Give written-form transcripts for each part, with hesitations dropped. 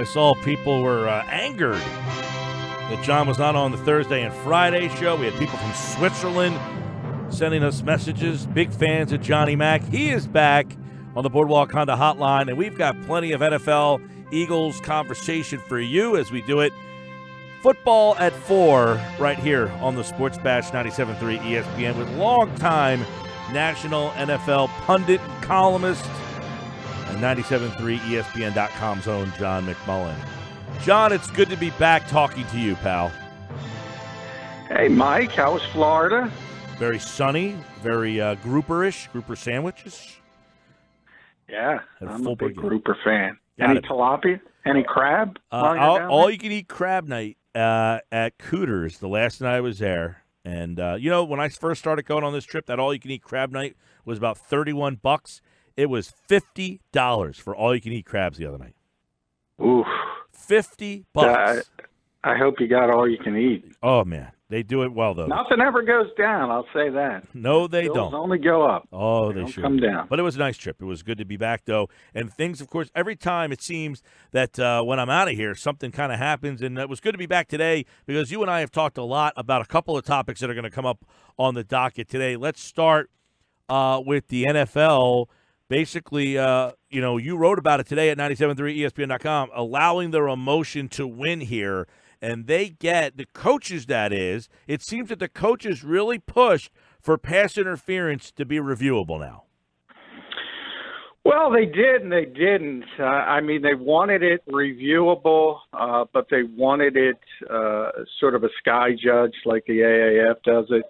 I saw people were angered that John was not on the Thursday and Friday show. We had people from Switzerland sending us messages, big fans of Johnny Mac. He is back on the Boardwalk Honda Hotline, and we've got plenty of NFL Eagles conversation for you as we do it. Football at 4 right here on the Sports Bash 97.3 ESPN with longtime national NFL pundit and columnist and 97.3 ESPN.com's own John McMullen. John, it's good to be back talking to you, pal. Hey, Mike, how was Florida? Very sunny, very grouper sandwiches. Yeah, I'm a big burger. grouper fan. Got Any it. tilapia? Any crab? All you can eat crab night at Cooters the last night I was there. And, when I first started going on this trip, that all you can eat crab night was about $31. It was $50 for all you can eat crabs the other night. Oof. $50. I hope you got all you can eat. Oh, man. They do it well, though. Nothing ever goes down, I'll say that. No, they Bills don't. only go up. Oh, they don't should come down. But it was a nice trip. It was good to be back, though. And things, of course, every time it seems that when I'm out of here, something kind of happens. And it was good to be back today because you and I have talked a lot about a couple of topics that are going to come up on the docket today. Let's start with the NFL. Basically, you wrote about it today at 97.3ESPN.com, allowing their emotion to win here. And they get, the coaches that is, it seems that the coaches really pushed for pass interference to be reviewable now. Well, they did and they didn't. They wanted it reviewable, but they wanted it sort of a sky judge like the AAF does it.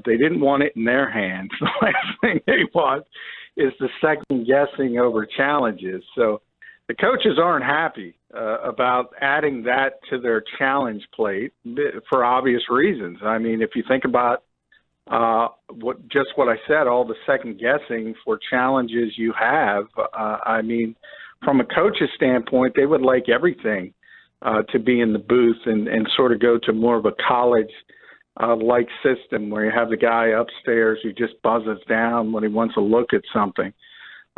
They didn't want it in their hands. The last thing they want is the second guessing over challenges. So the coaches aren't happy about adding that to their challenge plate for obvious reasons. I mean, if you think about what I said, all the second guessing for challenges you have, from a coach's standpoint, they would like everything to be in the booth and sort of go to more of a college like system where you have the guy upstairs who just buzzes down when he wants to look at something.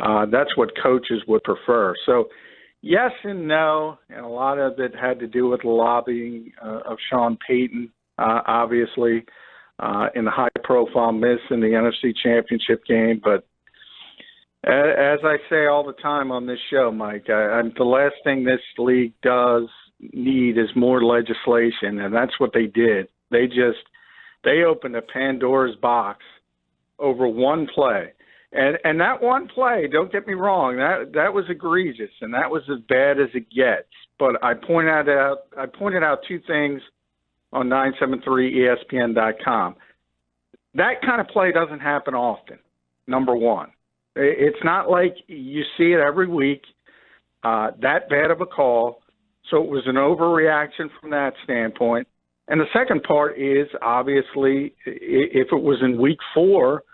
That's what coaches would prefer. So yes and no, and a lot of it had to do with the lobbying of Sean Payton, obviously, in the high-profile miss in the NFC Championship game. But as I say all the time on this show, Mike, the last thing this league does need is more legislation, and that's what they did. They opened a Pandora's box over one play. And that one play, don't get me wrong, that was egregious, and that was as bad as it gets. But I pointed out two things on 973ESPN.com. That kind of play doesn't happen often, number one. It's not like you see it every week, that bad of a call. So it was an overreaction from that standpoint. And the second part is, obviously, if it was in week 4,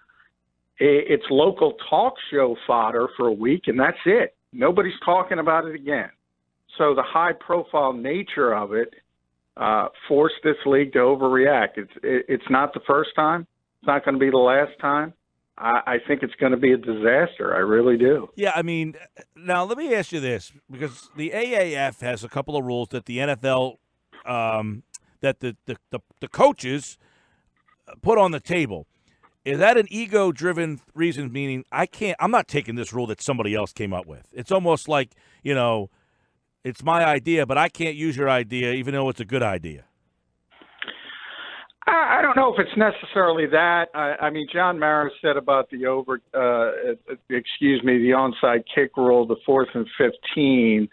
it's local talk show fodder for a week, and that's it. Nobody's talking about it again. So the high-profile nature of it forced this league to overreact. It's not the first time. It's not going to be the last time. I think it's going to be a disaster. I really do. Yeah, now let me ask you this, because the AAF has a couple of rules that the NFL that the coaches put on the table. Is that an ego-driven reason, meaning I'm not taking this rule that somebody else came up with? It's almost like, it's my idea, but I can't use your idea even though it's a good idea. I don't know if it's necessarily that. John Mara said about the the onside kick rule, the 4th and 15.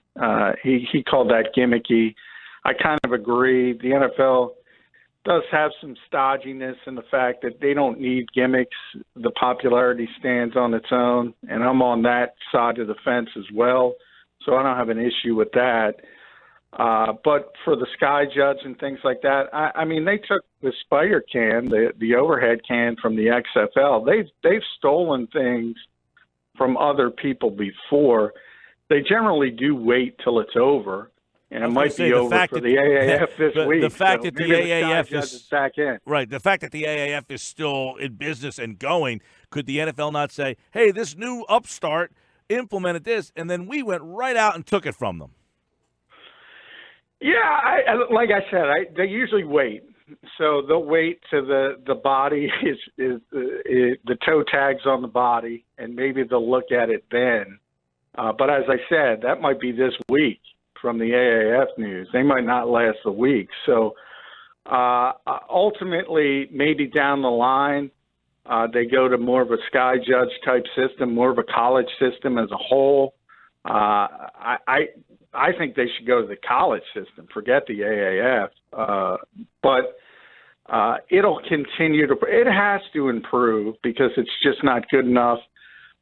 He called that gimmicky. I kind of agree. The NFL does have some stodginess in the fact that they don't need gimmicks. The popularity stands on its own, and I'm on that side of the fence as well, so I don't have an issue with that. But for the sky judge and things like that, they took the spider can, the overhead can from the XFL. They've stolen things from other people before. They generally do wait till it's over. And it might be over for the AAF this week. The fact that the AAF is back in. Right. The fact that the AAF is still in business and going, could the NFL not say, hey, this new upstart implemented this, and then we went right out and took it from them? Like I said, they usually wait. So they'll wait till the body is the toe tags on the body, and maybe they'll look at it then. But as I said, that might be this week from the AAF news. They might not last a week. So ultimately, maybe down the line, they go to more of a sky judge type system, more of a college system as a whole. I think they should go to the college system. Forget the AAF. But it'll continue to. It has to improve because it's just not good enough.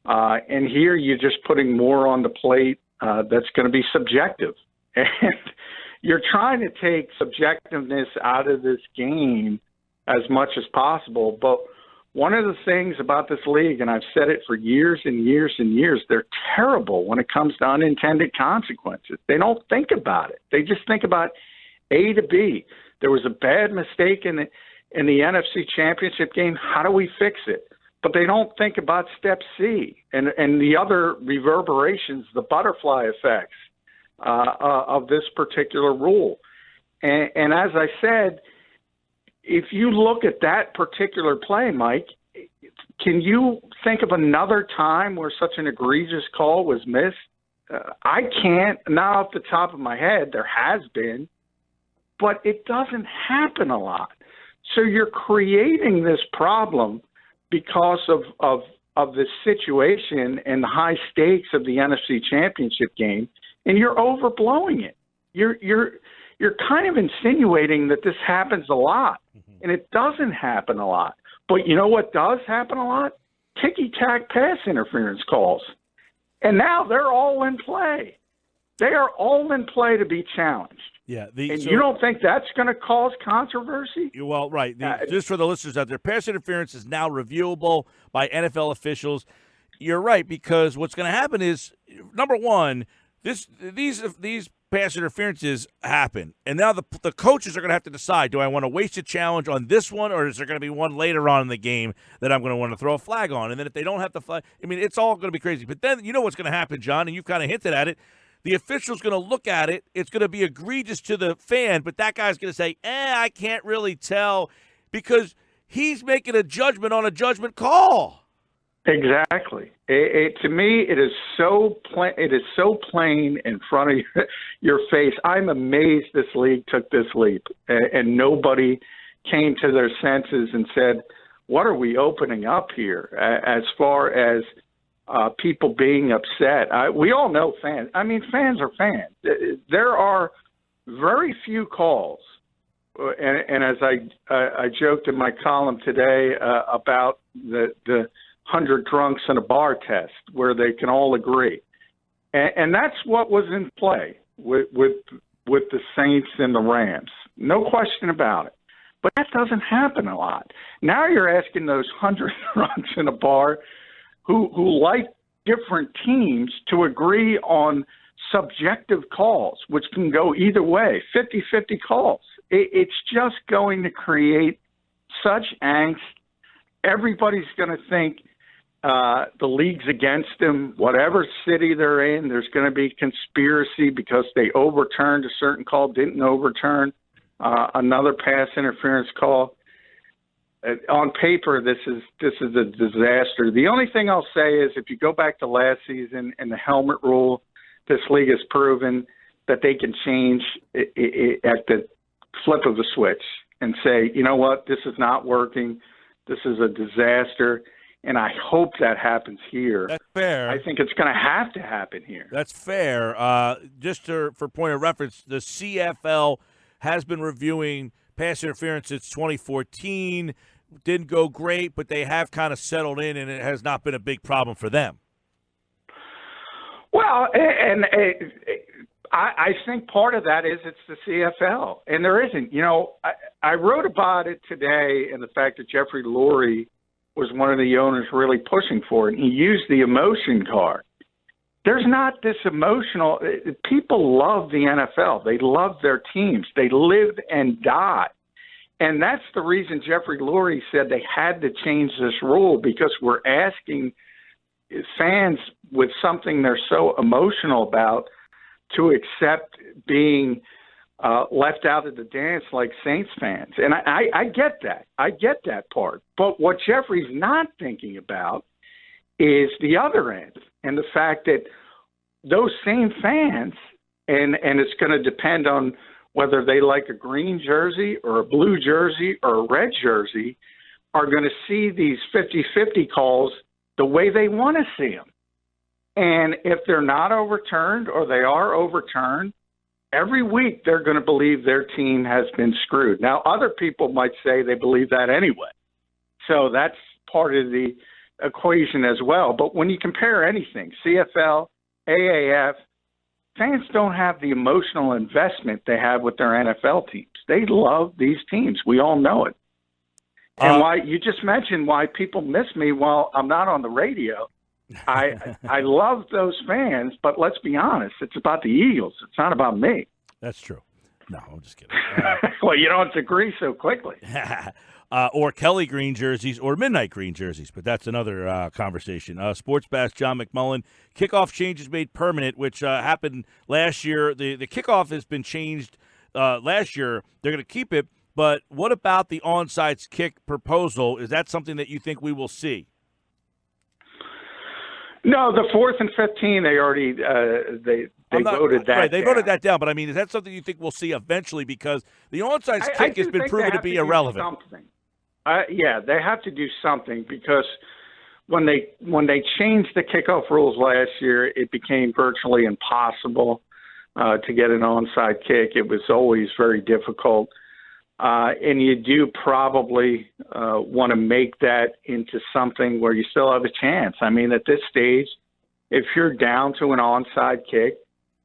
And here you're just putting more on the plate that's going to be subjective. And you're trying to take subjectiveness out of this game as much as possible. But one of the things about this league, and I've said it for years and years and years, they're terrible when it comes to unintended consequences. They don't think about it. They just think about A to B. There was a bad mistake in the NFC Championship game. How do we fix it? But they don't think about step C and the other reverberations, the butterfly effects of this particular rule. And as I said, if you look at that particular play, Mike, can you think of another time where such an egregious call was missed? I can't, not off the top of my head. There has been, but it doesn't happen a lot. So you're creating this problem because of this situation and the high stakes of the NFC Championship game, and you're overblowing it. You're kind of insinuating that this happens a lot, and it doesn't happen a lot. But you know what does happen a lot? Ticky-tack pass interference calls. And now they're all in play. They are all in play to be challenged. Yeah, you don't think that's going to cause controversy? Well, right. Just for the listeners out there, pass interference is now reviewable by NFL officials. You're right, because what's going to happen is, number one, these pass interferences happen, and now the coaches are going to have to decide: do I want to waste a challenge on this one, or is there going to be one later on in the game that I'm going to want to throw a flag on? And then if they don't have the flag, I mean, it's all going to be crazy. But then you know what's going to happen, John, and you've kind of hinted at it. The official's going to look at it. It's going to be egregious to the fan, but that guy's going to say, I can't really tell, because he's making a judgment on a judgment call. Exactly. To me, it is so plain. It is so plain in front of your face. I'm amazed this league took this leap, and nobody came to their senses and said, "What are we opening up here?" As far as people being upset, we all know fans. I mean, fans are fans. There are very few calls, and as I joked in my column today about the 100 drunks in a bar test where they can all agree. And that's what was in play with the Saints and the Rams. No question about it. But that doesn't happen a lot. Now you're asking those 100 drunks in a bar who like different teams to agree on subjective calls, which can go either way, 50-50 calls. It's just going to create such angst. Everybody's going to think the league's against them. Whatever city they're in, there's going to be conspiracy because they overturned a certain call, didn't overturn another pass interference call. On paper, this is a disaster. The only thing I'll say is if you go back to last season and the helmet rule, this league has proven that they can change it at the flip of a switch and say, you know what, this is not working. This is a disaster. And I hope that happens here. That's fair. I think it's going to have to happen here. That's fair. Just for point of reference, the CFL has been reviewing pass interference since 2014. Didn't go great, but they have kind of settled in, and it has not been a big problem for them. Well, and I think part of that is it's the CFL, and there isn't. You know, I wrote about it today and the fact that Jeffrey Lurie was one of the owners really pushing for it, and he used the emotion card. There's not this emotional – people love the NFL. They love their teams. They live and die. And that's the reason Jeffrey Lurie said they had to change this rule, because we're asking fans with something they're so emotional about to accept being left out of the dance like Saints fans. And I get that. I get that part. But what Jeffrey's not thinking about is the other end and the fact that those same fans, and it's going to depend on whether they like a green jersey or a blue jersey or a red jersey, are going to see these 50-50 calls the way they want to see them. And if they're not overturned or they are overturned, every week they're going to believe their team has been screwed. Now, other people might say they believe that anyway. So that's part of the equation as well. But when you compare anything, CFL, AAF, fans don't have the emotional investment they have with their NFL teams. They love these teams. We all know it. And why you just mentioned why people miss me while I'm not on the radio. I love those fans, but let's be honest, it's about the Eagles. It's not about me. That's true. No, I'm just kidding. Well, you don't agree so quickly. Or Kelly green jerseys or midnight green jerseys, but that's another conversation. Sports Bash John McMullen. Kickoff changes made permanent, which happened last year. The kickoff has been changed last year. They're going to keep it, but what about the onside kick proposal? Is that something that you think we will see? No, the 4th and 15, they already they voted that. Right, they down. voted that down. But I mean, is that something you think we'll see eventually? Because the onside kick has been proven to be irrelevant. Something. Yeah, they have to do something because when they changed the kickoff rules last year, it became virtually impossible to get an onside kick. It was always very difficult. And you do probably want to make that into something where you still have a chance. I mean, at this stage, if you're down to an onside kick,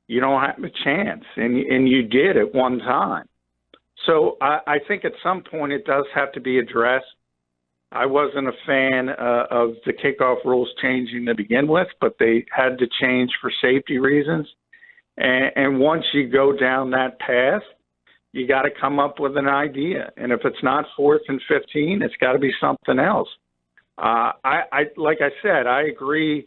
you don't have a chance, and you did at one time. So I think at some point it does have to be addressed. I wasn't a fan of the kickoff rules changing to begin with, but they had to change for safety reasons. And once you go down that path, you got to come up with an idea. And if it's not 4th and 15, it's got to be something else. Like I said, I agree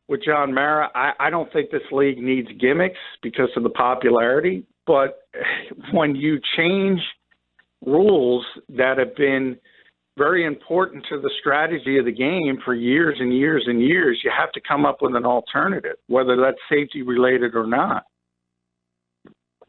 with John Mara. I don't think this league needs gimmicks because of the popularity. But when you change rules that have been very important to the strategy of the game for years and years and years, you have to come up with an alternative, whether that's safety related or not.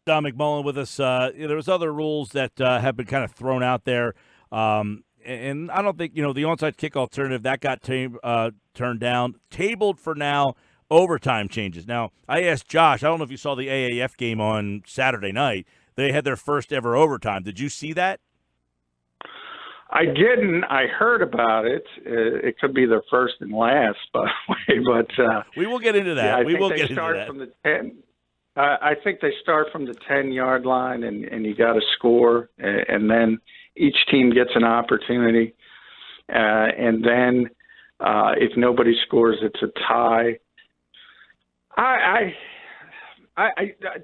John McMullen with us. There's other rules that have been kind of thrown out there. And I don't think, the onside kick alternative, that got turned down. Tabled for now, overtime changes. Now, I asked Josh, I don't know if you saw the AAF game on Saturday night. They had their first ever overtime. Did you see that? I didn't. I heard about it. It could be their first and last, by the way. But we will get into that. Yeah, we will get into that. From the 10. I think they start from the 10-yard line, and you got to score, and then each team gets an opportunity. And then if nobody scores, it's a tie.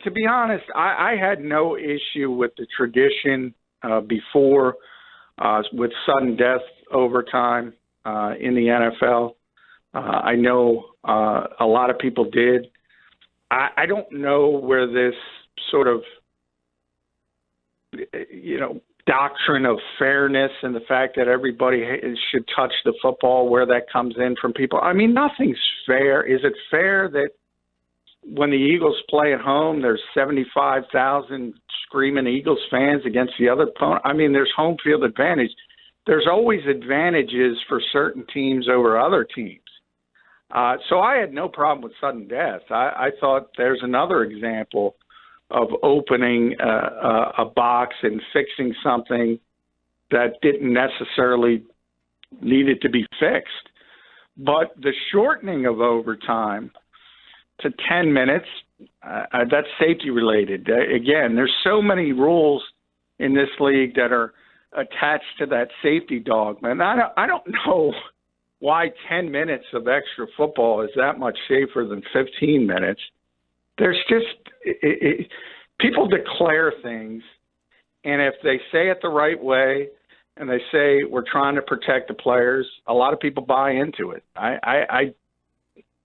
To be honest, I had no issue with the tradition before with sudden death overtime in the NFL. I know a lot of people did. I don't know where this sort of, doctrine of fairness and the fact that everybody should touch the football, where that comes in from people. I mean, nothing's fair. Is it fair that when the Eagles play at home, there's 75,000 screaming Eagles fans against the other opponent? I mean, there's home field advantage. There's always advantages for certain teams over other teams. So I had no problem with sudden death. I thought there's another example of opening a box and fixing something that didn't necessarily need it to be fixed. But the shortening of overtime to 10 minutes, that's safety related. Again, there's so many rules in this league that are attached to that safety dogma. And I don't know why 10 minutes of extra football is that much safer than 15 minutes. There's just people declare things, and if they say it the right way and they say we're trying to protect the players, a lot of people buy into it.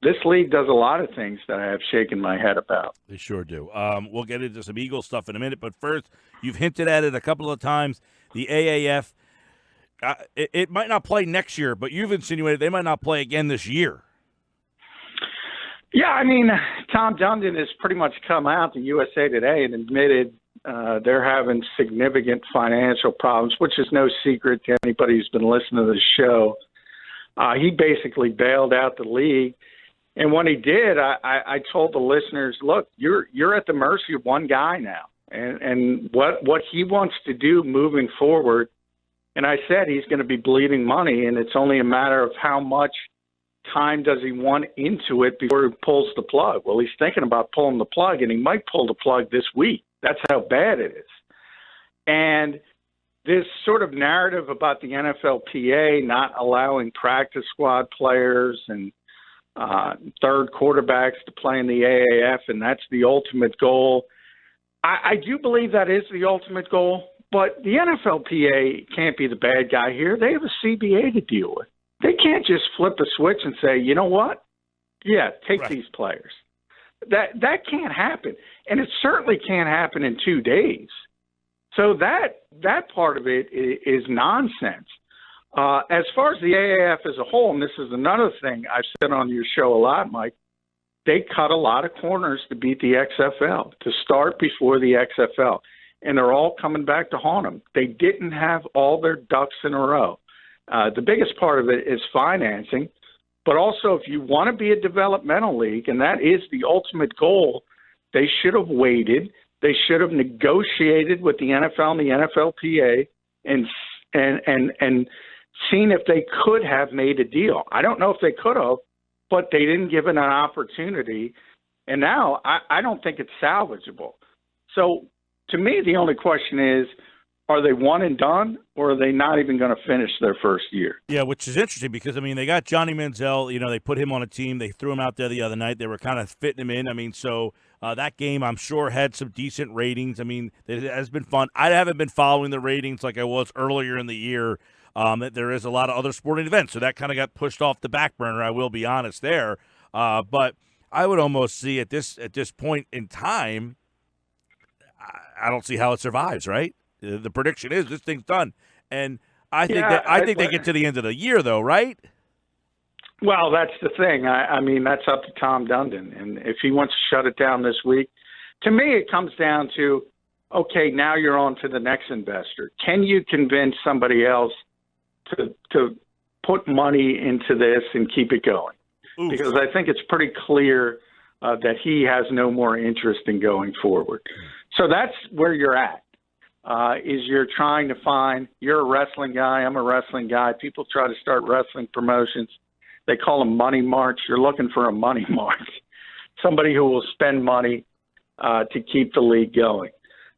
this league does a lot of things that I have shaken my head about. They sure do. We'll get into some Eagles stuff in a minute, but first, you've hinted at it a couple of times. The AAF, it might not play next year, but you've insinuated they might not play again this year. Yeah, I mean, Tom Dundon has pretty much come out to USA Today and admitted they're having significant financial problems, which is no secret to anybody who's been listening to the show. He basically bailed out the league. And when he did, I told the listeners, look, you're at the mercy of one guy now. And what he wants to do moving forward, and I said he's going to be bleeding money, and it's only a matter of how much time does he want into it before he pulls the plug. Well, he's thinking about pulling the plug, and he might pull the plug this week. That's how bad it is. And this sort of narrative about the NFLPA not allowing practice squad players and third quarterbacks to play in the AAF, and that's the ultimate goal. I do believe that is the ultimate goal, but the NFLPA can't be the bad guy here. They have a CBA to deal with. They can't just flip a switch and say, you know what? Yeah, take these players. That can't happen, and it certainly can't happen in 2 days. So that part of it is nonsense. As far as the AAF as a whole, and this is another thing I've said on your show a lot, Mike, they cut a lot of corners to beat the XFL, to start before the XFL, and they're all coming back to haunt them. They didn't have all their ducks in a row. The biggest part of it is financing, but also if you want to be a developmental league, and that is the ultimate goal, they should have waited. They should have negotiated with the NFL and the NFLPA and seen if they could have made a deal. I don't know if they could have, but they didn't give it an opportunity. And now I don't think it's salvageable. So to me, the only question is, are they one and done, or are they not even going to finish their first year? Yeah, which is interesting because, I mean, they got Johnny Manziel. You know, they put him on a team. They threw him out there the other night. They were kind of fitting him in. I mean, so that game, I'm sure, had some decent ratings. I mean, it has been fun. I haven't been following the ratings like I was earlier in the year. There is a lot of other sporting events, so that kind of got pushed off the back burner, I will be honest there. But I would almost see at this point in time, I don't see how it survives, right? The prediction is this thing's done. And I think they get to the end of the year, though, right? Well, that's the thing. I mean, that's up to Tom Dundon. And if he wants to shut it down this week, to me it comes down to, okay, now you're on to the next investor. Can you convince somebody else to put money into this and keep it going? Oof. Because I think it's pretty clear that he has no more interest in going forward. So that's where you're at. Is you're trying to find, you're a wrestling guy, I'm a wrestling guy. People try to start wrestling promotions. They call them money marks. You're looking for a money mark, somebody who will spend money to keep the league going.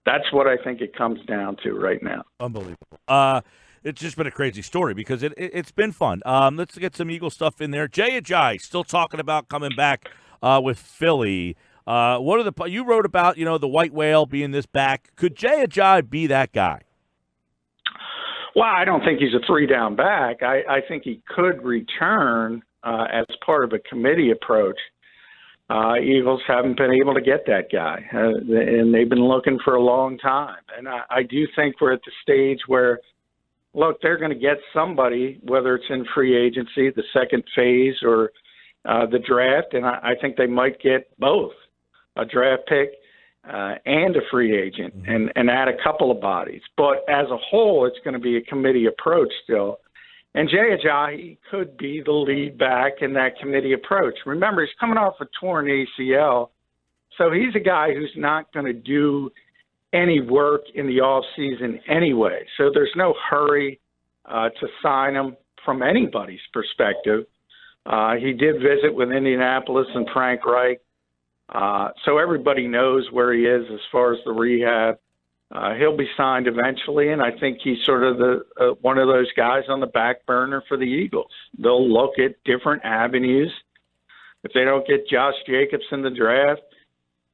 That's what I think it comes down to right now. Unbelievable. It's just been a crazy story because it's been fun. Let's get some Eagle stuff in there. Jay Ajayi still talking about coming back with Philly. What are you wrote about, the white whale being this back. Could Jay Ajayi be that guy? Well, I don't think he's a three-down back. I think he could return as part of a committee approach. Eagles haven't been able to get that guy, and they've been looking for a long time. And I do think we're at the stage where, look, they're going to get somebody, whether it's in free agency, the second phase, or the draft, and I think they might get both, a draft pick and a free agent, and add a couple of bodies. But as a whole, it's going to be a committee approach still. And Jay Ajayi could be the lead back in that committee approach. Remember, he's coming off a torn ACL, so he's a guy who's not going to do any work in the offseason anyway. So there's no hurry to sign him from anybody's perspective. He did visit with Indianapolis and Frank Reich. So everybody knows where he is as far as the rehab. He'll be signed eventually, and I think he's sort of the one of those guys on the back burner for the Eagles. They'll look at different avenues. If they don't get Josh Jacobs in the draft,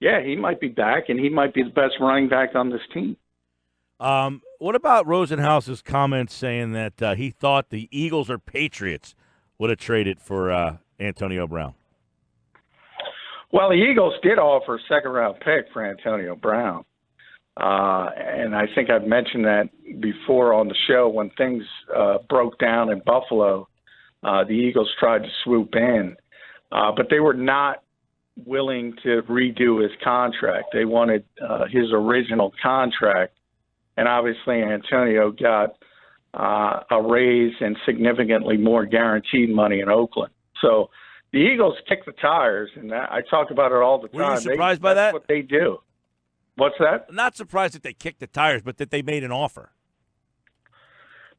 yeah, he might be back, and he might be the best running back on this team. What about Rosenhaus's comments saying that he thought the Eagles or Patriots would have traded for Antonio Brown? Well, the Eagles did offer a second-round pick for Antonio Brown. And I think I've mentioned that before on the show when things broke down in Buffalo. The Eagles tried to swoop in, but they were not willing to redo his contract. They wanted his original contract, and obviously Antonio got a raise and significantly more guaranteed money in Oakland. So the Eagles kick the tires, and I talk about it all the time. Were you surprised by that? That's what they do. What's that? I'm not surprised that they kicked the tires, but that they made an offer.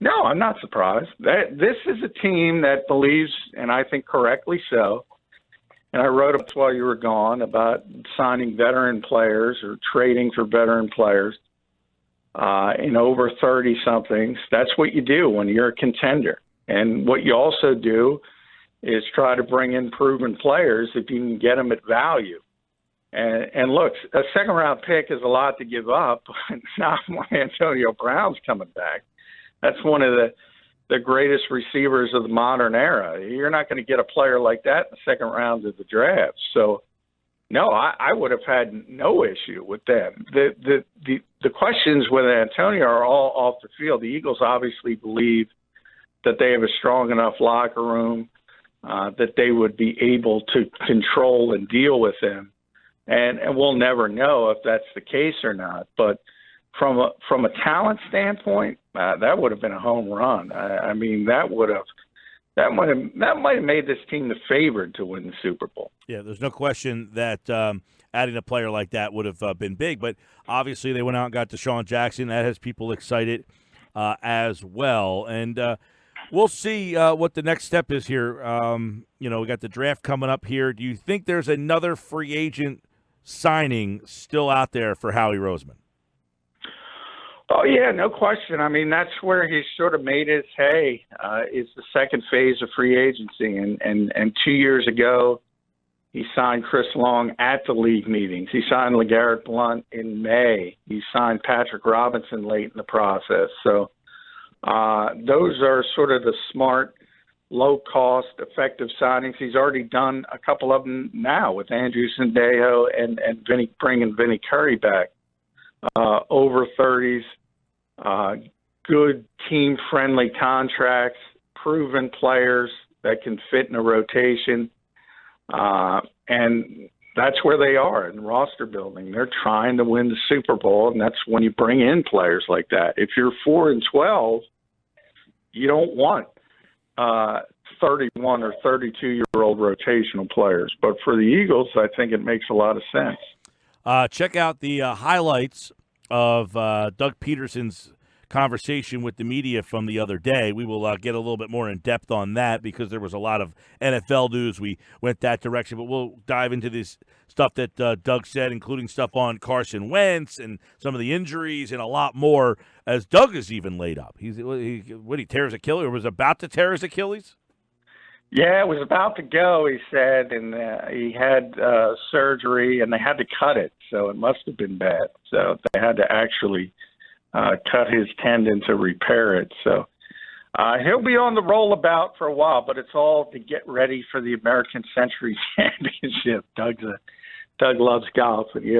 No, I'm not surprised. This is a team that believes, and I think correctly so, and I wrote up while you were gone about signing veteran players or trading for veteran players in over 30-somethings. That's what you do when you're a contender. And what you also do is try to bring in proven players if you can get them at value. And look, a second-round pick is a lot to give up, but not when Antonio Brown's coming back. That's one of the greatest receivers of the modern era. You're not going to get a player like that in the second round of the draft. So, no, I would have had no issue with them. The questions with Antonio are all off the field. The Eagles obviously believe that they have a strong enough locker room that they would be able to control and deal with him. And we'll never know if that's the case or not. But from a talent standpoint, that would have been a home run. I mean, that might have made this team the favorite to win the Super Bowl. Yeah, there's no question that adding a player like that would have been big. But obviously, they went out and got Deshaun Jackson. That has people excited as well. And we'll see what the next step is here. We got the draft coming up here. Do you think there's another free agent signing still out there for Howie Roseman? Oh, yeah, no question. I mean, that's where he sort of made his hay, is the second phase of free agency. And 2 years ago, he signed Chris Long at the league meetings. He signed LeGarrette Blount in May. He signed Patrick Robinson late in the process. So those are sort of the smart, low-cost, effective signings. He's already done a couple of them now with Andrew Sendejo and bringing Vinny Curry back. Over 30s, good team-friendly contracts, proven players that can fit in a rotation. And that's where they are in roster building. They're trying to win the Super Bowl, and that's when you bring in players like that. If you're 4-12, you don't want 31 or 32-year-old rotational players. But for the Eagles, I think it makes a lot of sense. Check out the highlights of Doug Peterson's conversation with the media from the other day. We will get a little bit more in depth on that because there was a lot of NFL news. We went that direction, but we'll dive into this stuff that Doug said, including stuff on Carson Wentz and some of the injuries and a lot more, as Doug is even laid up. He tear his Achilles, or was about to tear his Achilles? Yeah, it was about to go, he said, and he had surgery, and they had to cut it, so it must have been bad. So they had to actually cut his tendon to repair it. So he'll be on the rollabout for a while, but it's all to get ready for the American Century Championship. Doug loves golf, and he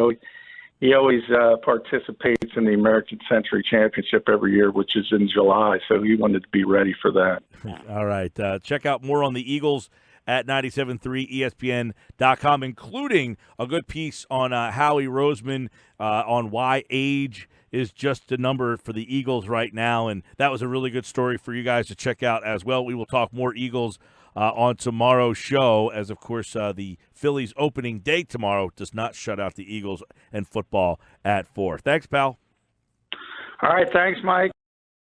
always participates in the American Century Championship every year, which is in July, so he wanted to be ready for that. All right. Check out more on the Eagles at 97.3ESPN.com, including a good piece on Howie Roseman on why age is just a number for the Eagles right now, and that was a really good story for you guys to check out as well. We will talk more Eagles on tomorrow's show, as, of course, the Phillies opening day tomorrow does not shut out the Eagles and football at 4. Thanks, pal. All right, thanks, Mike.